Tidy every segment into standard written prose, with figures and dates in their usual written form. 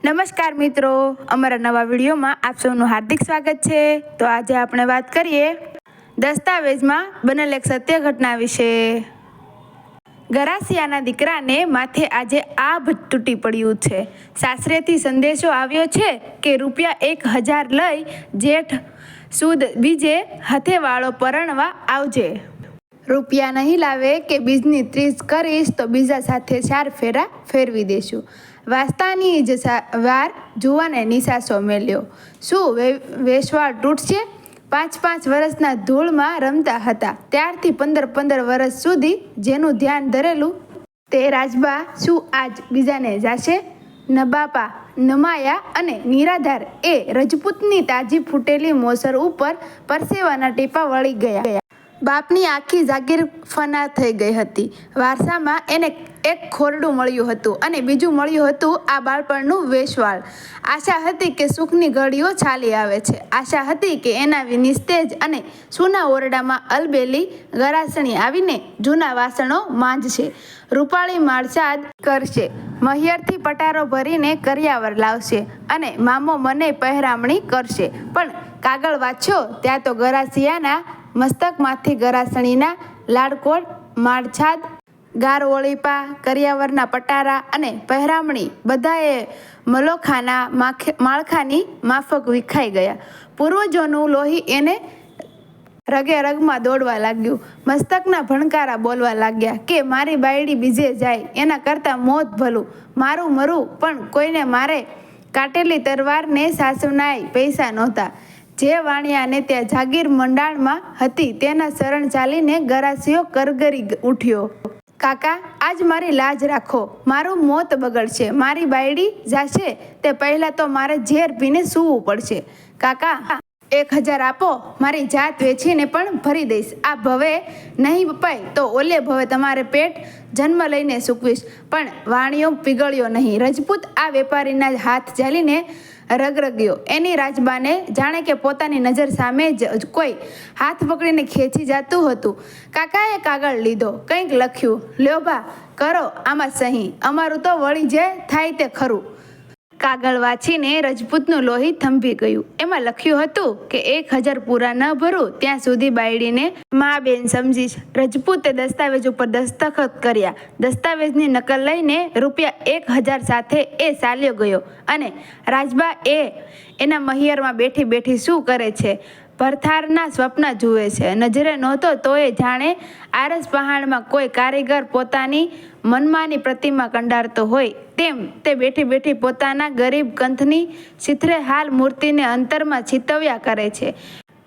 નમસ્કાર મિત્રો, અમારા નવા વિડીયોમાં આપ સૌનું હાર્દિક સ્વાગત છે। તો આજે આપણે વાત કરીએ દસ્તાવેજમાં બનેલ એક સત્ય ઘટના વિશે। ગરાસિયાના દીકરાને માથે આજે આભ તૂટી પડ્યું છે। સાસરેથી સંદેશો આવ્યો છે કે ₹1000 લઈ જેઠ સુદ બીજે હથેવાળો પરણવા આવજે। રૂપિયા નહીં લાવે કે બીજની 30 કરીશ તો બીજા સાથે 4 ફેરા ફેરવી દેશું। વાસ્તાની જ વાર જુવાને નિસાસો મેલ્યો। શું વેશવાળ તૂટશે? 5 વર્ષના ધૂળમાં રમતા હતા ત્યારથી 15 વર્ષ સુધી જેનું ધ્યાન ધરેલું તે રાજબા શું આજ બીજાને જાશે? નબાપા, નમાયા અને નિરાધાર એ રજપૂતની તાજી ફૂટેલી મોસર ઉપર પરસેવાના ટીપા વળી ગયા। બાપની આખી જાગીર ફના થઈ ગઈ હતી। વારસામાં એને એક ખોરડું મળ્યું હતું અને બીજું મળ્યું હતું આ બાળપણનું વેશવાળ। આશા હતી કે સુખની ઘડીઓ ચાલી આવે છે। આશા હતી કે એના નિસ્તેજ અને સૂના ઓરડામાં અલબેલી ગરાસણી આવીને જૂના વાસણો માંજશે, રૂપાળી માળસાદ કરશે, મહિયરથી પટારો ભરીને કરિયાવર લાવશે અને મામો મને પહેરામણી કરશે। પણ કાગળ વાંચ્યો ત્યાં તો ગરાસિયાના મસ્તકમાંથી ગરાસણીના લાડકોડ, માળછાદ, ગારઓળીપા, કરિયાવરના પટારા અને પહેરામણી બધાએ મલોખાના માળખાની માફક વિખાઈ ગયા। પૂર્વજોનું લોહી એને રગે રગમાં દોડવા લાગ્યું। મસ્તકના ભણકારા બોલવા લાગ્યા કે મારી બાયડી બીજે જાય એના કરતાં મોત ભલું, મારું મરું પણ કોઈને મારે કાટેલી તરવારને સાસવનાય પૈસા નહોતા। જે વાણિયાને ત્યાં જાગીર મંડાણમાં હતી તેના શરણ ચાલીને ગરાસિયો કરગરી ઉઠ્યો। કાકા, આજ મારી લાજ રાખો, મારું મોત બગડશે, મારી બાયડી જાશે તે પહેલાં તો મારે ઝેર પીને સૂવું પડશે। કાકા, 1000 આપો, મારી જાત વેચીને પણ ભરી દઈશ। આ ભવે નહીં પપાય તો ઓલે ભવે તમારે પેટ જન્મ લઈને સૂકવીશ। પણ વાણિયો પીગળ્યો નહીં। રજપૂત આ વેપારીના હાથ ઝાલીને રગરગ્યો। એની રાજબાને જાણે કે પોતાની નજર સામે જ કોઈ હાથ પકડીને ખેંચી જતું હતું। કાકાએ કાગળ લીધો, કંઈક લખ્યું। લ્યો બા, કરો આમાં સહી, અમારું તો વળી જે થાય તે ખરું। કાગળ વાંચીને રજપૂતનું લોહી થંભી ગયું। એમાં લખ્યું હતું કે 1000 પૂરા ન ભરું ત્યાં સુધી બાયડીને મા બેન સમજીશ। રજપૂતે દસ્તાવેજ ઉપર દસ્તખત કર્યા। દસ્તાવેજની નકલ લઈને ₹1000 સાથે એ ચાલ્યો ગયો અને રાજબા એના મહિયરમાં બેઠી બેઠી શું કરે છે? ભરથારના સ્વપ્ન જુએ છે। નજરે નહોતો તોય જાણે આરસ પહાણમાં કોઈ કારીગર પોતાની મનમાની પ્રતિમા કંડારતો હોય તેમ તે બેઠી બેઠી પોતાના ગરીબ કંથની ચિત્રે હાલ મૂર્તિને અંતરમાં ચિતવ્યા કરે છે।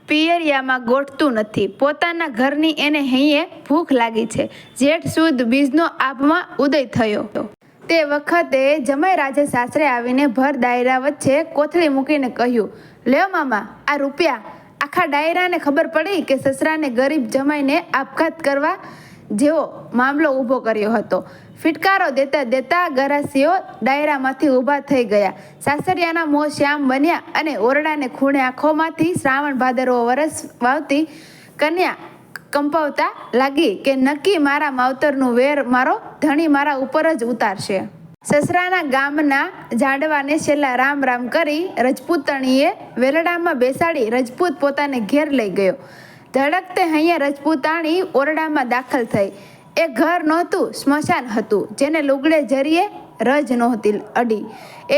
પિયરિયામાં ગોઠતું નથી। પોતાના ઘરની એને હૈયે ભૂખ લાગી છે। જેઠ સુદ બીજનો આભમાં ઉદય થયો। તે વખતે જમાઈ રાજે સાસરે આવીને ભર ડાયરા વચ્ચે કોથળી મૂકીને કહ્યું, લ્યો મામા, આ રૂપિયા। આખા ડાયરાને ખબર પડી કે સસરાને ગરીબ જમાઈને આપઘાત કરવા જેવો મામલો ઊભો કર્યો હતો। ફિટકારો દેતા દેતા ગરાસીઓ ડાયરામાંથી ઊભા થઈ ગયા। સાસરિયાના મોં શ્યામ બન્યા અને ઓરડાને ખૂણે આંખોમાંથી શ્રાવણ ભાદરવો વરસ વાવતી કન્યા કંપાવતા લાગી કે નક્કી મારા માવતરનું વેર મારો ધણી મારા ઉપર જ ઉતારશે। સસરાના ગામના ઝાડવાને છેલ્લા રામ રામ કરી રજપૂતણીએ વેલડામાં બેસાડી રજપૂત પોતાને ઘેર લઈ ગયો। ધડકતે હૈયે રજપૂતાણી ઓરડામાં દાખલ થઈ। એ ઘર નહોતું, સ્મશાન હતું, જેને લુગડે જરીએ રજ નહોતી અડી।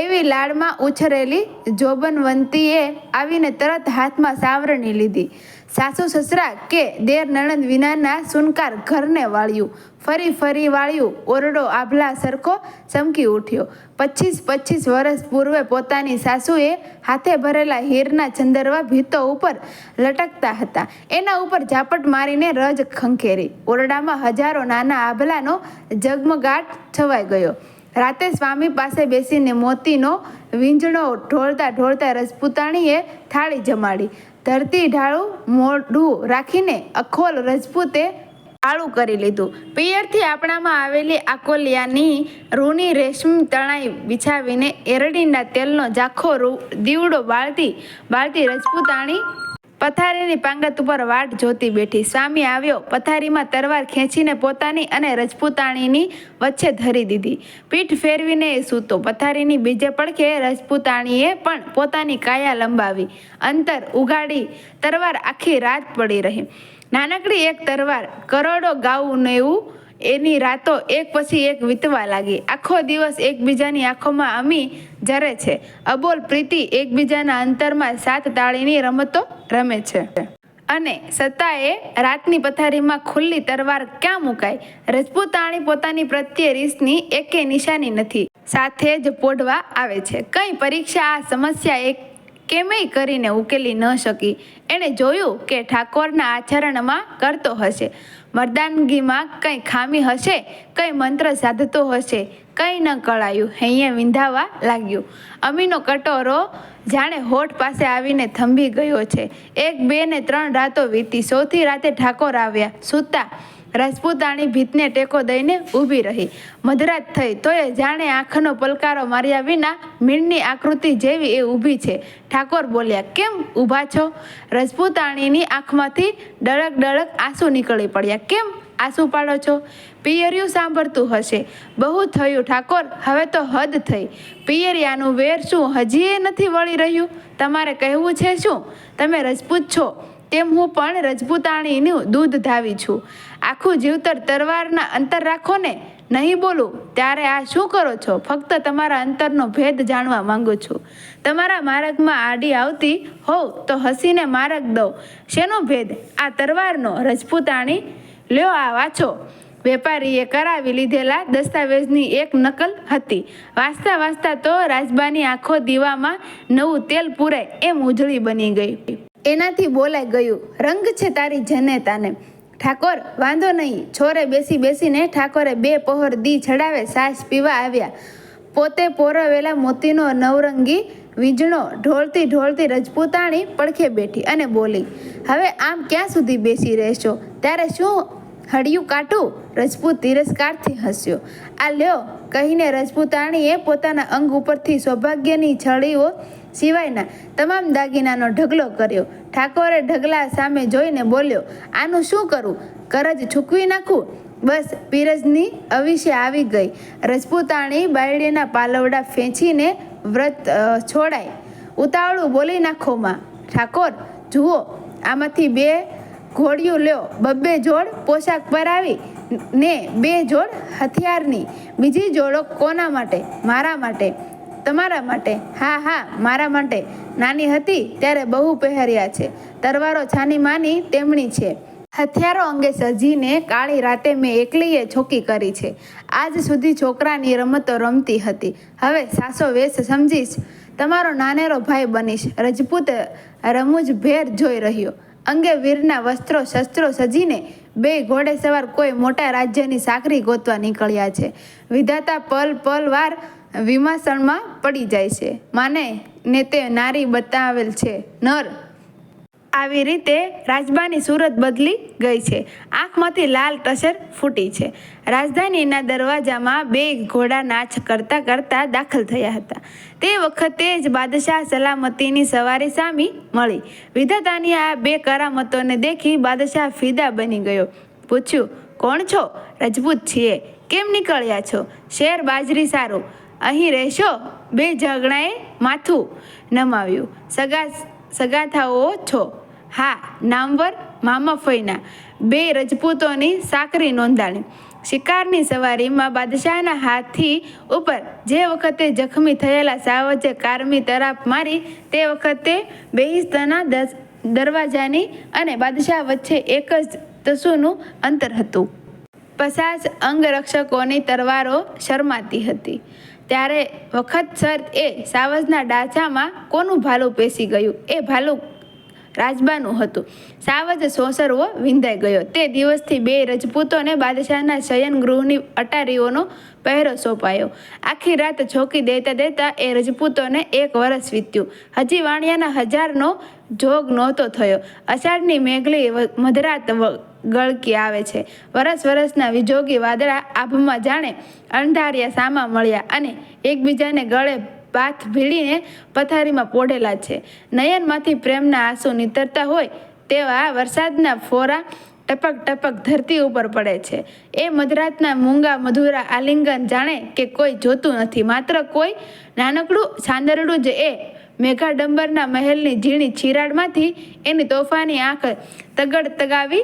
એવી લાડમાં ઉછરેલી જોબનવંતીએ આવીને તરત હાથમાં સાવરણી લીધી। સાસુ સસરા કે દેર નણંદ વિનાના સુનકાર ઘરને વાળ્યું, ફરી ફરી વાળ્યું। ઓરડો આભલા સરખો ચમકી ઉઠ્યો। 25 વર્ષ પૂર્વે પોતાની સાસુએ હાથે ભરેલા હીરના ચંદરવા ભીતો ઉપર લટકતા હતા એના ઉપર ઝાપટ મારીને રજ ખંખેરી। ઓરડામાં હજારો નાના આભલાનો ઝગમગાટ છવાઈ ગયો। રાતે સ્વામી પાસે બેસીને મોતીનો વીંજણો ઢોળતા ઢોળતા રજપૂતાણીએ થાળી જમાડી। ધરતી ઢાળું મોઢું રાખીને અખોલ રજપૂતે આળું કરી લીધું। પિયરથી આપણામાં આવેલી આકોલિયાની રૂની રેશમ તણાઈ બિછાવીને એરડીના તેલનો ઝાખો દીવડો બાળતી રજપૂતાણી પથારીની પાંગત ઉપર વાટ જોતી બેઠી. સ્વામી આવ્યો. પથારીમાં તરવાર ખેંચીને પોતાની અને રજપૂતાણીની વચ્ચે ધરી દીધી. પીઠ ફેરવીને એ સૂતો. પથારીની બીજે પડખે રજપૂતાણીએ પણ પોતાની કાયા લંબાવી અંતર ઉગાડી તરવાર આખી રાત પડી રહી. નાનકડી એક તરવાર કરોડો ગાવું એવું એની રાતો એક પછી એક વીતવા લાગી. આખો દિવસ એકબીજાની આંખોમાં અમી જરે છે. અબોલ પ્રીતિ એકબીજાના અંતરમાં સાત તાળીની રમતો રમે છે. અને સત્તાએ રાતની પથારીમાં ખુલ્લી તરવાર ક્યાં મુકાય? રજપૂતાણી પોતાની પ્રત્યે રીસની એકે નિશાની નથી. સાથે જ પોઢવા આવે છે. કઈ પરીક્ષા આ સમસ્યા એક કેમેય કરીને ઉકેલી ન શકી. એણે જોયું કે ઠાકોરના આચરણમાં કરતો હશે, મર્દાનગીમાં કંઈ ખામી હશે, કંઈ મંત્ર સાધતો હશે. કંઈ ન કળાયું. હૈયે વિંધાવા લાગ્યું. અમીનો કટોરો જાણે હોઠ પાસે આવીને થંભી ગયો છે. 1, 2 ને 3 રાતો વીતી. ચોથી રાતે ઠાકોર આવ્યા. સૂતા રજપૂતાણી ભીતને ટેકો દઈને ઊભી રહી. મધરાત થઈ તોય જાણે આંખનો પલકારો માર્યા વિના મીણની આકૃતિ જેવી એ ઊભી છે. ઠાકોર બોલ્યા, કેમ ઊભા છો? રજપૂતાણીની આંખમાંથી ડળક ડળક આંસુ નીકળી પડ્યા. કેમ આંસુ પાડો છો? પિયરિયું સાંભળતું હશે. બહુ થયું ઠાકોર, હવે તો હદ થઈ. પિયરિયાનું વેર શું હજી એ નથી વળી રહ્યું? તમારે કહેવું છે શું? તમે રજપૂત છો તેમ હું પણ રજપૂતાણીનું દૂધ ધાવી છું. આખું જીવતર તરવારના અંતર રાખો ને. નહીં બોલું ત્યારે આ શું કરો છો? ફક્ત તમારા અંતરનો ભેદ જાણવા માંગુ છું. તમારા માર્ગમાં આડી આવતી હોઉં તો હસીને માર્ગ દઉં. શેનો ભેદ? આ તરવારનો. રજપૂતાણી લ્યો આ વાંચો. વેપારીએ કરાવી લીધેલા દસ્તાવેજની એક નકલ હતી. વાંચતા વાંચતા તો રાજબાની આંખો દીવામાં નવું તેલ પૂરાય એમ ઉજળી બની ગઈ. એનાથી બોલાઈ ગયું, રંગ છે તારી જનેતાને. ઠાકોર, વાંધો નહીં. છોરે બેસી બેસીને ઠાકોરે 2 પહોર દી ચડાવે સાસ પીવા આવ્યા. પોતે પોરવેલા મોતીનો નવરંગી વીજળો ઢોળતી ઢોળતી રજપૂતાણી પડખે બેઠી અને બોલી, હવે આમ ક્યાં સુધી બેસી રહેશો? ત્યારે શું હળિયું કાઢું? રજપૂત તિરસ્કારથી હસ્યો. આ લ્યો કહીને રજપૂતાણીએ પોતાના અંગ ઉપરથી સૌભાગ્યની છડીઓ સિવાયના તમામ દાગીનાનો ઢગલો કર્યો. ઠાકોરે ઢગલા સામે જોઈને બોલ્યો, આનું શું કરું? કરજ ચૂકવી નાખું? બસ પીરજની અવિશે આવી ગઈ. રજપૂતાણી બાયડીના પાલવડા ફેંચીને વ્રત છોડાય. ઉતાવળું બોલી નાખો માં. ઠાકોર, જુઓ આમાંથી 2 ઘોડિયું લ્યો. 2 જોડ પોશાક પરાવી ને 2 જોડ હથિયારની. બીજી જોડો કોના માટે? મારા માટે. તમારા માટે? હા હા, મારા માટે. નાની હતી ત્યારે બહુ પહેર્યા છે. તરવારો છાની માની તેમની છે. હથિયારો અંગે સજીને કાળી રાતે મેં એકલીએ છોકી કરી છે. આજ સુધી છોકરાની રમતો રમતી હતી. હવે સાસો વેશ સમજીશ. તમારો નાનેરો ભાઈ બનીશ. રજપૂત રમૂજ ભેર જોઈ રહ્યો. અંગે વીરના વસ્ત્રો શસ્ત્રો સજીને 2 ઘોડે સવાર કોઈ મોટા રાજ્યની સાકરી ગોતવા નીકળ્યા છે. વિધાતા પલ વાર વિમાસણમાં પડી જાય છે. માને ને તે નારી બતાવેલ છે નર. આવી રીતે રાજબાની સુરત બદલી ગઈ છે. આંખમાંથી લાલ ટસર ફૂટી છે. રાજધાનીના દરવાજામાં 2 ઘોડા નાચ કરતા કરતા દાખલ થયા હતા. તે વખતે જ બાદશાહ સલામતીની સવારી સામી મળી. વિધાતાની આ 2 કરામતોને દેખી બાદશાહ ફિદા બની ગયો. પૂછ્યું, કોણ છો? રજપૂત છીએ. કેમ નીકળ્યા છો? શેર બાજરી સારું. અહીં રહેશો? 2 ઝઘડાએ માથું નમાવ્યું. સગાથાઓ છો? હા. નામવર? મામા ફઈના. 2 રજપૂતોની સાકરી નોંધાણી. શિકારની સવારીમાં બાદશાહના હાથી ઉપર જે વખતે જખમી થયેલા સાવજે કારમી તરાપ મારી તે વખતે બેહિસ્તના દરવાજાની અને બાદશાહ વચ્ચે એક જ તસુનું અંતર હતું. 50 અંગરક્ષકોની તરવારો શરમાતી હતી. ત્યારે વખતસર એ સાવજના ડાચામાં કોનું ભાલું પેસી ગયું? એ ભાલું રાજબાનું હતું. સાવજ સોસરવો વિંધાઈ ગયો. તે દિવસથી 2 રજપૂતોને બાદશાહના શયનગૃહની અટારીઓનો પહેરો સોંપાયો. આખી રાત ચોકી દેતા એ રજપૂતોને 1 વર્ષ વીત્યું. હજી વાણિયાના 1000નો જોગ નહોતો થયો. અષાઢની મેઘલી મધરાત ગળકી આવે છે. વરસના વિજોગી વાદળા આભમાં જાણે અણધાર્યા સામા મળ્યા અને એકબીજાને ગળે પાથ ભીડીને પથારીમાં પોઢેલા છે. નયનમાંથી પ્રેમના આંસુ નીતરતા હોય તેવા વરસાદના ફોરા ટપક ટપક ધરતી ઉપર પડે છે. એ મધરાતના મૂંગા મધુરા આલિંગન જાણે કે કોઈ જોતું નથી, માત્ર કોઈ નાનકડું સાંદરડું જ એ મેઘાડંબરના મહેલની ઝીણી ચિરાડમાંથી એની તોફાની આંખ તગડ તગાવી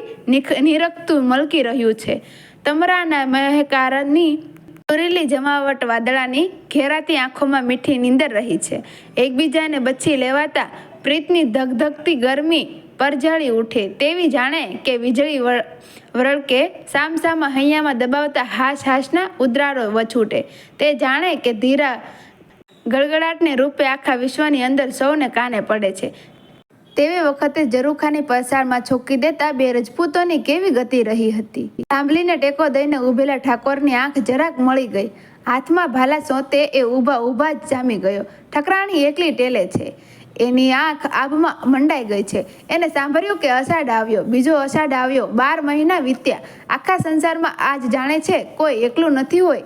નિરખતું મલકી રહ્યું છે. તમરાના મહેકારની દોરેલી જમાવટ વાદળાની ઘેરાતી આંખોમાં મીઠી નીંદર રહી છે. એકબીજાને બચી લેવાતા પ્રીતની ધગધગતી ગરમી પરજાળી ઉઠે તેવી જાણે કે વીજળી વળકે સામસામા હૈયામાં દબાવતા હાશના ઉદ્રારો વછૂટે. તે જાણે કે ધીરા ગળગળાટને રૂપે આખા વિશ્વની અંદર સૌને કાને પડે છે. તેવી વખતે ઝરૂખાની પસારમાં છોકી દેતા બે રજપૂતોની કેવી ગતિ રહી હતી. સાંભળીને ટેકો દઈને ઊભેલા ઠાકોરની આંખ જરાક મળી ગઈ. હાથમાં ભાલા સોંતે એ ઊભા જ જામી ગયો. ઠકરાણી એકલી ટેલે છે. એની આંખ આભમાં મંડાઈ ગઈ છે. એને સાંભળ્યું કે અષાઢ આવ્યો, બીજો અષાઢ આવ્યો, 12 મહિના વીત્યા. આખા સંસારમાં આજ જાણે છે કોઈ એકલું નથી હોય.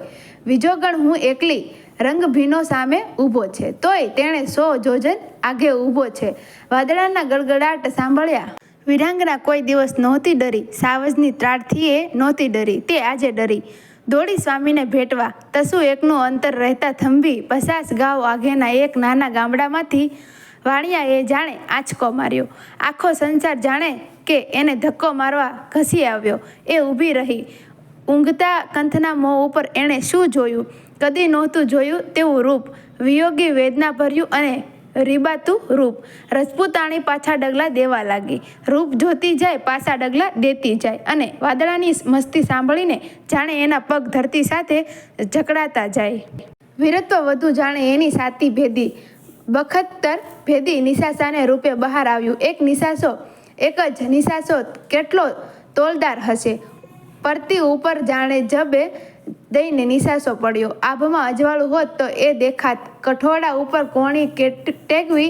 વિજોગણ હું એકલી રંગભીનો સામે ઊભો છે, તોય તેણે 100 જોજન આગે ઊભો છે. વાદળાના ગળગળાટ સાંભળ્યા વીરાંગના કોઈ દિવસ નહોતી ડરી, સાવજની ત્રાડથી એ નહોતી ડરી, તે આજે ડરી. દોડી સ્વામીને ભેટવા તસુ એકનું અંતર રહેતા થંભી 50 ગાંવ આગેના એક નાના ગામડામાંથી વાણિયાએ જાણે આંચકો માર્યો. આખો સંસાર જાણે કે એને ધક્કો મારવા ઘસી આવ્યો. એ ઊભી રહી. ઊંઘતા કંથના મોં ઉપર એણે શું જોયું? કદી નહોતું જોયું તેવું રૂપ, વિયોગી વેદના ભર્યું અને રીબાતું રૂપ. રજપૂતાણી પાછા ડગલા દેવા લાગી. રૂપ જોતી જાય, પાછા ડગલા દેતી જાય અને વાદળાની મસ્તી સાંભળીને જાણે એના પગ ધરતી સાથે જકડાતા જાય. વીરત્વ વધુ જાણે એની સાતી ભેદી, બખતર ભેદી નિશાસાને રૂપે બહાર આવ્યું. એક જ નિશાસો કેટલો તોલદાર હશે. પરતી ઉપર જાણે જબે દઈને નિશાસો પડ્યો. આભમાં અજવાળું હોત તો એ દેખાત. કઠોળા ઉપર કોણી ટેકવી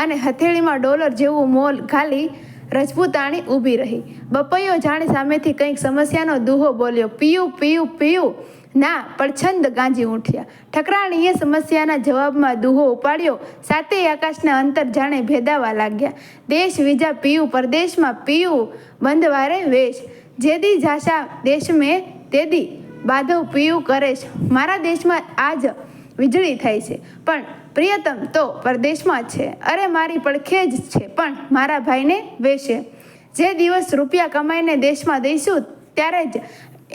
અને હથેળીમાં ડોલર જેવું મોલ ઘાલી રજપૂતાણી ઊભી રહી. બપૈયો જાણે સામેથી કંઈક સમસ્યાનો દુહો બોલ્યો. પીયું પીયું પીયું ના પડછંદ ગાંજી ઉઠ્યા. ઠકરાણીએ સમસ્યાના જવાબમાં દુહો ઉપાડ્યો. સાતેય આકાશના અંતર જાણે ભેદાવા લાગ્યા. દેશ વિજા પીયું, પરદેશમાં પીયું, બંધવારે વેશ. જેદી જાશા દેશ મેં તેદી બાધવ પીયું કરેશ. મારા દેશમાં આજ વીજળી થાય છે, પણ પ્રિયતમ તો પરદેશમાં છે. અરે મારી પડખે જ છે, પણ મારા ભાઈને વેશે. જે દિવસ રૂપિયા કમાઈને દેશમાં દઈશું ત્યારે જ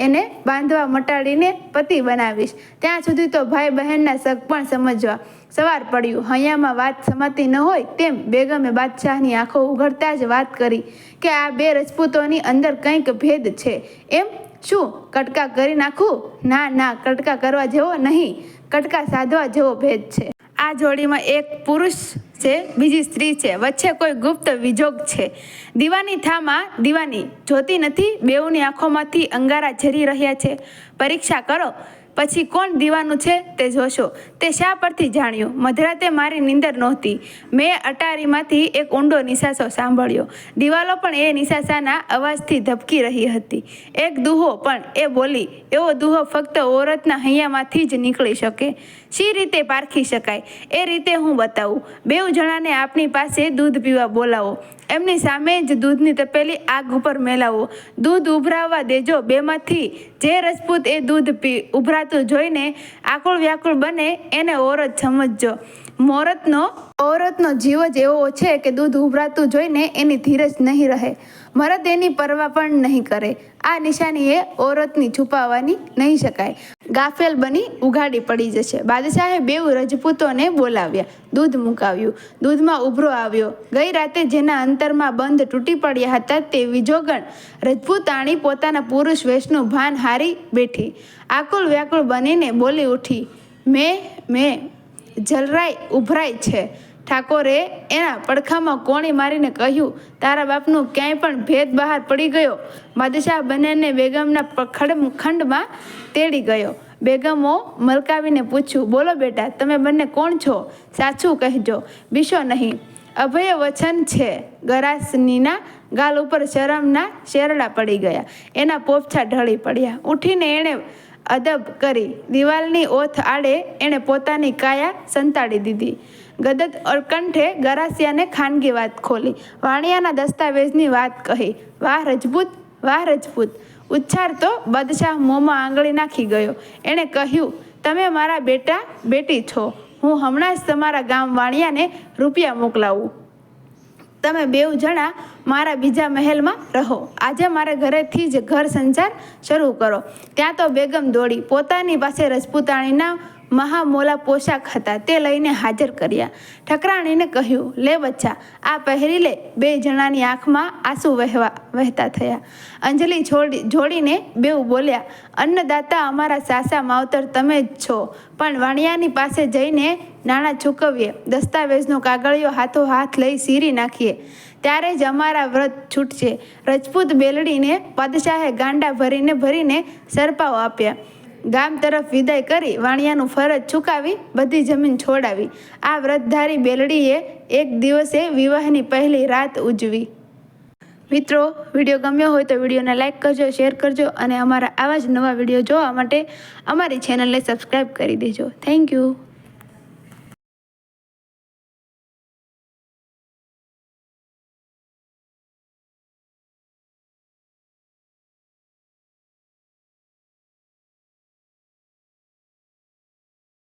એને બાંધવા મટાડીને પતિ બનાવીશ. ત્યાં સુધી તો ભાઈ બહેનના સગ પણ સમજવા સવાર પડ્યું. હૈયામાં વાત સમાતી ન હોય તેમ બેગમે બાદશાહની આંખો ઉઘડતા જ વાત કરી કે આ બે રજપૂતોની અંદર કંઈક ભેદ છે. એમ શું કટકા કરી નાખું? ના ના, કટકા કરવા જેવો નહીં, કટકા સાધવા જેવો ભેદ છે. આ જોડીમાં એક પુરુષ છે, બીજી સ્ત્રી છે, વચ્ચે કોઈ ગુપ્ત વિજોગ છે. દીવાની થામાં દીવાની જોતી નથી. બેઉની આંખોમાંથી અંગારા ઝરી રહ્યા છે. પરીક્ષા કરો, પછી કોણ દીવાનું છે તે જોશો. તે શા પરથી જાણ્યું? મધરાતે મારી નીંદર નહોતી. મેં અટારીમાંથી એક ઊંડો નિશાસો સાંભળ્યો. દિવાલો પણ એ નિશાસાના અવાજથી ધબકી રહી હતી. એક દુહો, પણ એ બોલી એવો દુહો ફક્ત ઓરતના હૈયામાંથી જ નીકળી શકે. શી રીતે પારખી શકાય? એ રીતે હું બતાવું. બેઉ જણાને આપણી પાસે દૂધ પીવા બોલાવો. એમની સામે જ દૂધની તપેલી આગ ઉપર મેલાવો. દૂધ ઉભરાવા દેજો. બેમાંથી જે રજપૂત એ દૂધ ઉભરાતું જોઈને આકુળ વ્યાકુળ બને એને ઓરત સમજજો. ઓરતનો જીવ જ એવો છે કે દૂધ ઉભરાતું જોઈને એની ધીરજ નહીં રહે. મરદ એની પરવા પણ નહીં કરે. આ નિશાની એ ઓરતની છુપાવવાની નહીં શકાય. ગાફેલ બની ઉઘાડી પડી જશે. બાદશાહે બેઉ રજપૂતોને બોલાવ્યા. દૂધ મુકાવ્યું. દૂધમાં ઉભરો આવ્યો. ગઈ રાતે જેના અંતરમાં બંધ તૂટી પડ્યા હતા તે વિજોગણ રજપૂતાણી પોતાના પુરુષ વેશનું ભાન હારી બેઠી. આકુળ વ્યાકુળ બનીને બોલી ઉઠી, મેં જલરાઈ ઉભરાઈ છે. ઠાકોરે એના પડખામાં કોણી મારીને કહ્યું, તારા બાપનું ક્યાંય પણ ભેદ બહાર પડી ગયો? બાદશાહ બંનેને બેગમના ખંડમાં તેડી ગયો. બેગમો મલકાવીને પૂછ્યું, બોલો બેટા, તમે બંને કોણ છો? સાચું કહેજો, બીશો નહીં. અભય વચન છે. ગરાસનીના ગાલ ઉપર શરમના શેરડા પડી ગયા. એના પોપછા ઢળી પડ્યા. ઉઠીને એણે અદબ કરી દિવાલની ઓથ આડે એણે પોતાની કાયા સંતાડી દીધી. ગદદ કંઠે ગરાસિયાને ખાનગી વાત ખોલી. વાણિયાના દસ્તાવેજની વાત કહી. વાહ રજપૂત, વાહ રજપૂત! ઉચ્ચાર તો બાદશાહ મોંમાં આંગળી નાખી ગયો. એણે કહ્યું, તમે મારા બેટા બેટી છો. હું હમણાં જ તમારા ગામ વાણિયાને રૂપિયા મોકલાવું. તમે બેઉ જણા મારા બીજા મહેલમાં રહો. આજે મારા ઘરેથી જ ઘર સંસાર શરૂ કરો. ત્યાં તો બેગમ દોડી પોતાની પાસે રજપૂતાણીના મહામોલા પોશાક હતા તે લઈને હાજર કર્યા. ઠકરાણીને કહ્યું, લે બચ્ચા, આ પહેરી લે. બે જણાની આંખમાં આંસુ વહેતા થયા. અંજલિ જોડીને બેઉ બોલ્યા, અન્નદાતા અમારા સાસા માવતર તમે જ છો, પણ વાણિયાની પાસે જઈને નાણાં ચૂકવીએ, દસ્તાવેજનો કાગળિયો હાથો હાથ લઈ સીરી નાખીએ, ત્યારે જ અમારા વ્રત છૂટશે. રજપૂત બેલડીને બાદશાહે ગાંડા ભરીને સરપાઓ આપ્યા. ગામ તરફ વિદાય કરી વાણિયાનું ફરજ ચૂકાવી બધી જમીન છોડાવી. આ વ્રતધારી બેલડીએ એક દિવસે વિવાહની પહેલી રાત ઉજવી. મિત્રો, વિડીયો ગમ્યો હોય તો વિડીયોને લાઇક કરજો, શેર કરજો અને અમારા આવા જ નવા વિડીયો જોવા માટે અમારી ચેનલને સબસ્ક્રાઈબ કરી દેજો. Thank you.